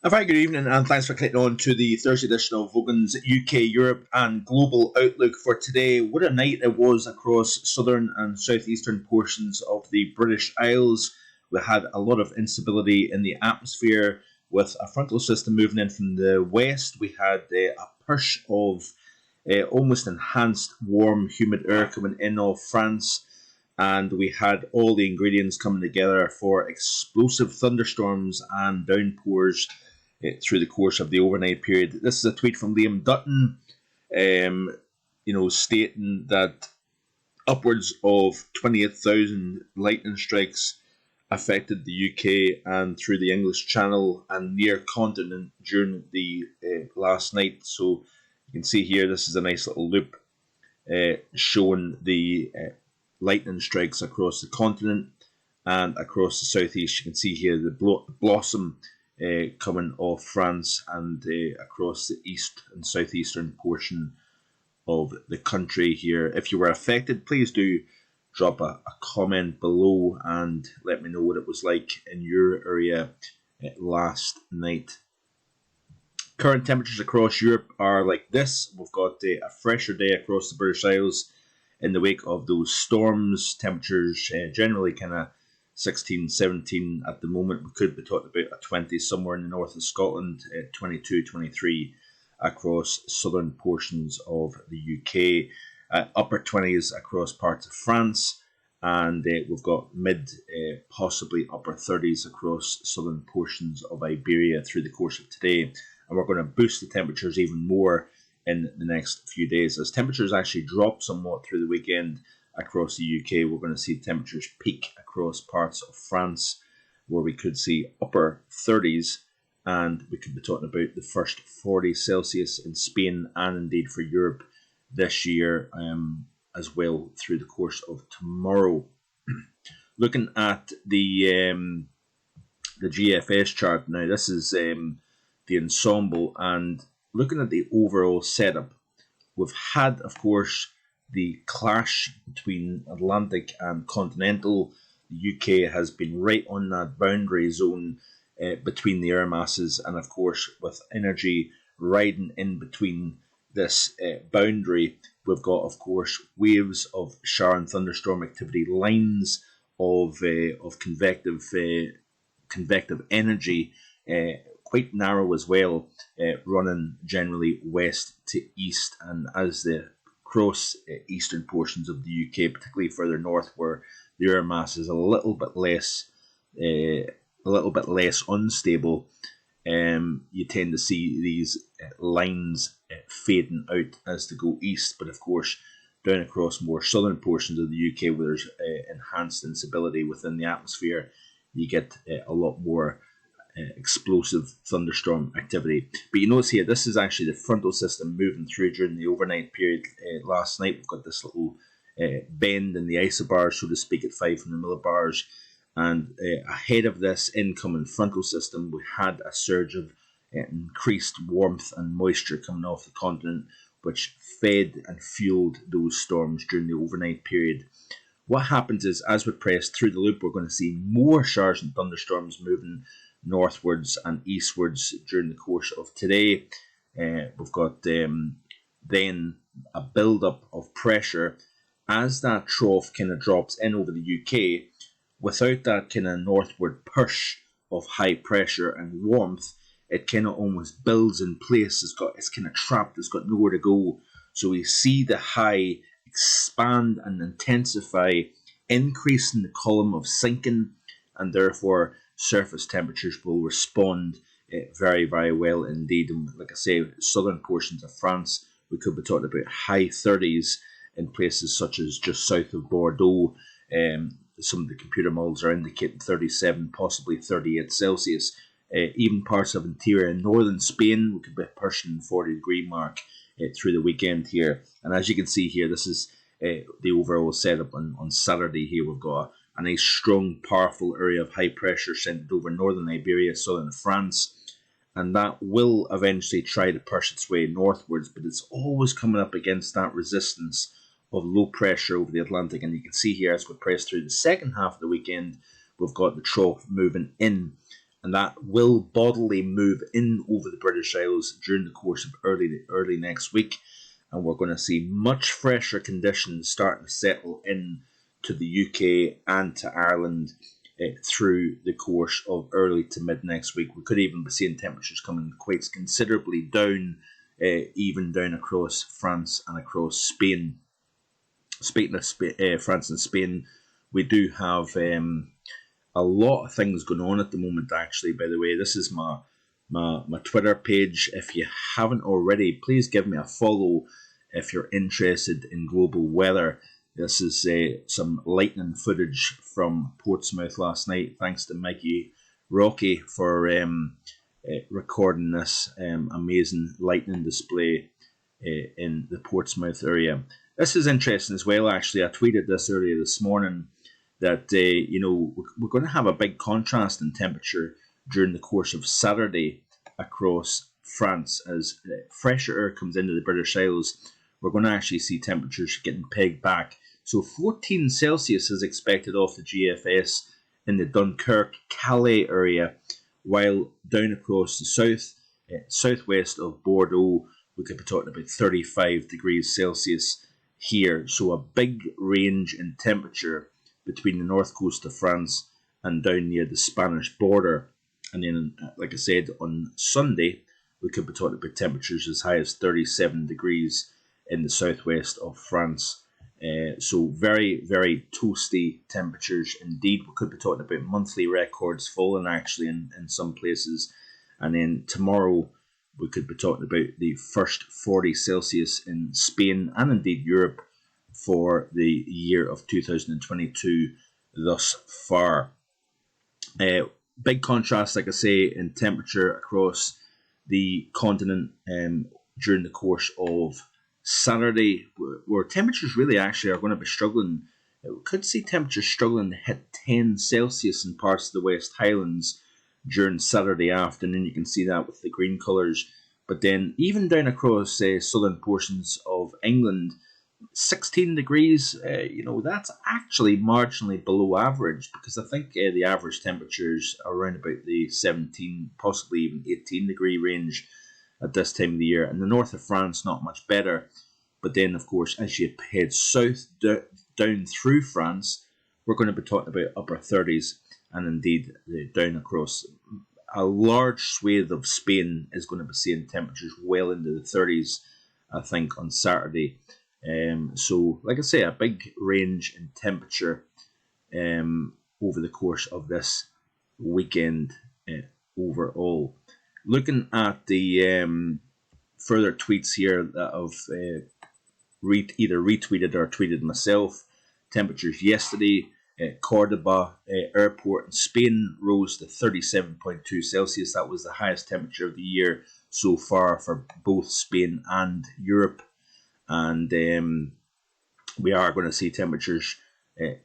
A very good evening, and thanks for clicking on to the Thursday edition of Vogan's UK, Europe, and Global Outlook for today. What a night it was across southern and southeastern portions of the British Isles. We had a lot of instability in the atmosphere with a frontal system moving in from the west. We had a push of almost enhanced warm, humid air coming in off France. And we had all the ingredients coming together for explosive thunderstorms and downpours through the course of the overnight period. This is a tweet from Liam Dutton, stating that upwards of 28,000 lightning strikes affected the UK and through the English Channel and near continent during the last night. So you can see here, this is a nice little loop showing the lightning strikes across the continent and across the southeast. You can see here the blossom coming off France and across the east and southeastern portion of the country here. If you were affected, please do drop a comment below and let me know what it was like in your area last night. Current temperatures across Europe are like this. We've got a fresher day across the British Isles in the wake of those storms. Temperatures generally kind of 16, 17 at the moment. We could be talking about a 20 somewhere in the north of Scotland, 22, 23 across southern portions of the UK, upper 20s across parts of France, and we've got mid, possibly upper 30s across southern portions of Iberia through the course of today. And we're going to boost the temperatures even more in the next few days. As temperatures actually drop somewhat through the weekend across the UK, we're going to see temperatures peak across parts of France, where we could see upper 30s, and we could be talking about the first 40 Celsius in Spain and indeed for Europe this year as well through the course of tomorrow. Looking at the GFS chart now, this is the ensemble, and looking at the overall setup, we've had, of course, the clash between Atlantic and continental. The UK has been right on that boundary zone between the air masses, and of course, with energy riding in between this boundary, we've got, of course, waves of shower and thunderstorm activity, lines of convective energy, quite narrow as well, running generally west to east, and as they cross eastern portions of the UK, particularly further north where the air mass is a little bit less unstable, you tend to see these lines fading out as they go east. But of course, down across more southern portions of the UK, where there's enhanced instability within the atmosphere, you get a lot more explosive thunderstorm activity. But you notice here, this is actually the frontal system moving through during the overnight period. Last night, we've got this little bend in the isobars, so to speak, at 500 millibars. And ahead of this incoming frontal system, we had a surge of increased warmth and moisture coming off the continent, which fed and fueled those storms during the overnight period. What happens is, as we press through the loop, we're going to see more showers and thunderstorms moving northwards and eastwards during the course of today. We've got then a build-up of pressure as that trough kind of drops in over the UK. Without that kind of northward push of high pressure and warmth, it kind of almost builds in place. It's kind of trapped. It's got nowhere to go. So we see the high expand and intensify, increasing the column of sinking, and therefore surface temperatures will respond very, very well indeed. And like I say, southern portions of France, we could be talking about high 30s in places such as just south of Bordeaux. Some of the computer models are indicating 37, possibly 38 Celsius. Even parts of interior and northern Spain, we could be pushing the 40-degree mark through the weekend here. And as you can see here, this is the overall setup on Saturday here. We've got a nice, strong, powerful area of high pressure centered over northern Iberia, southern France, and that will eventually try to push its way northwards, but it's always coming up against that resistance of low pressure over the Atlantic. And you can see here, as we press through the second half of the weekend, we've got the trough moving in, and that will bodily move in over the British Isles during the course of early next week, and we're going to see much fresher conditions starting to settle in to the UK and to Ireland through the course of early to mid next week. We could even be seeing temperatures coming quite considerably down, even down across France and across Spain. Speaking of France and Spain, we do have a lot of things going on at the moment, actually. By the way, this is my Twitter page. If you haven't already, please give me a follow if you're interested in global weather. This is some lightning footage from Portsmouth last night. Thanks to Mikey Rocky for recording this amazing lightning display in the Portsmouth area. This is interesting as well, actually. I tweeted this earlier this morning that we're going to have a big contrast in temperature during the course of Saturday across France as fresher air comes into the British Isles. We're going to actually see temperatures getting pegged back. So 14 Celsius is expected off the GFS in the Dunkirk, Calais area, while down across the southwest of Bordeaux, we could be talking about 35 degrees Celsius here. So a big range in temperature between the north coast of France and down near the Spanish border. And then, like I said, on Sunday, we could be talking about temperatures as high as 37 degrees in the southwest of France. So very, very toasty temperatures indeed. We could be talking about monthly records falling actually in some places. And then tomorrow we could be talking about the first 40 Celsius in Spain and indeed Europe for the year of 2022 thus far. Big contrast, like I say, in temperature across the continent during the course of Saturday, where temperatures really actually are going to be struggling. We could see temperatures struggling to hit 10 Celsius in parts of the West Highlands during Saturday afternoon. You can see that with the green colours. But then even down across southern portions of England, 16 degrees, that's actually marginally below average, because I think the average temperatures are around about the 17, possibly even 18 degree range at this time of the year. In the north of France, not much better. But then, of course, as you head south down through France, we're going to be talking about upper 30s, and indeed down across a large swathe of Spain is going to be seeing temperatures well into the 30s, I think, on Saturday. So, like I say, a big range in temperature over the course of this weekend overall. Looking at the further tweets here that I've either retweeted or tweeted myself. Temperatures yesterday, Cordoba airport in Spain rose to 37.2 Celsius. That was the highest temperature of the year so far for both Spain and Europe. And we are going to see temperatures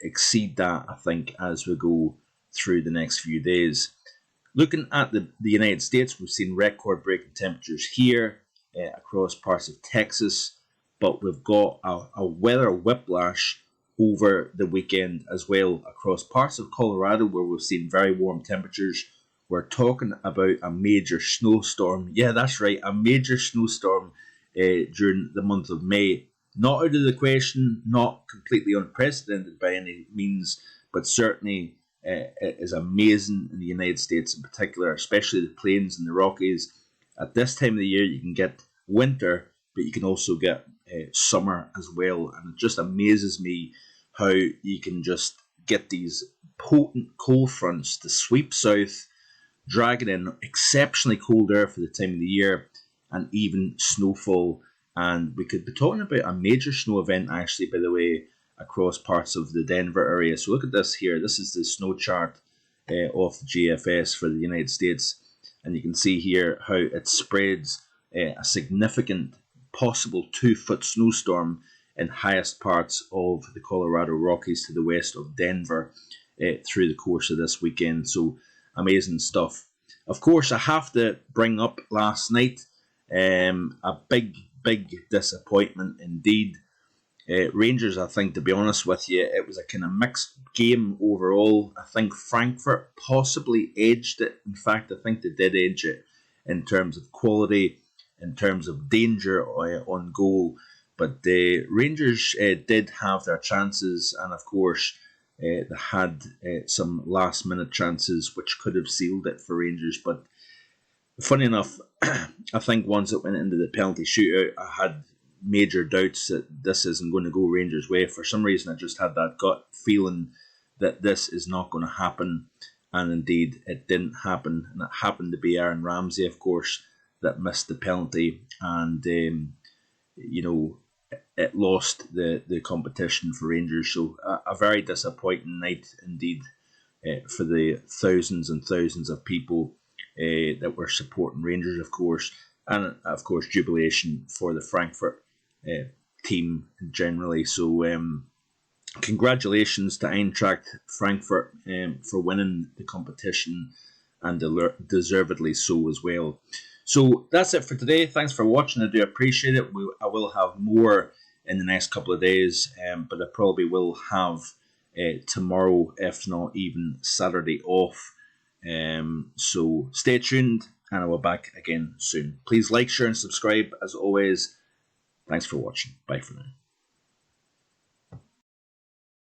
exceed that, I think, as we go through the next few days. Looking at the United States, we've seen record-breaking temperatures here across parts of Texas, but we've got a weather whiplash over the weekend as well across parts of Colorado where we've seen very warm temperatures. We're talking about a major snowstorm. Yeah, that's right, a major snowstorm during the month of May. Not out of the question, not completely unprecedented by any means, but certainly it is amazing in the United States in particular, especially the plains and the Rockies. At this time of the year, you can get winter, but you can also get summer as well. And it just amazes me how you can just get these potent cold fronts to sweep south, dragging in exceptionally cold air for the time of the year, and even snowfall. And we could be talking about a major snow event, actually, by the way, across parts of the Denver area. So look at this here. This is the snow chart of the GFS for the United States. And you can see here how it spreads a significant possible 2-foot snowstorm in highest parts of the Colorado Rockies to the west of Denver through the course of this weekend. So amazing stuff. Of course, I have to bring up last night a big disappointment indeed. Rangers, I think, to be honest with you, it was a kind of mixed game overall. I think Frankfurt possibly edged it. In fact, I think they did edge it in terms of quality, in terms of danger on goal. But the Rangers did have their chances, and of course, they had some last minute chances which could have sealed it for Rangers. But funny enough, I think once it went into the penalty shootout, I had major doubts that this isn't going to go Rangers' way. For some reason, I just had that gut feeling that this is not going to happen. And indeed, it didn't happen. And it happened to be Aaron Ramsey, of course, that missed the penalty. And, it lost the competition for Rangers. So a very disappointing night indeed for the thousands and thousands of people that were supporting Rangers, of course. And, of course, jubilation for the Frankfurt team generally. So congratulations to Eintracht Frankfurt for winning the competition, and deservedly so as well. So that's it for today. Thanks for watching. I do appreciate it. I will have more in the next couple of days, but I probably will have tomorrow, if not even Saturday, off. So stay tuned, and I will be back again soon. Please like, share, and subscribe as always. Thanks for watching. Bye for now.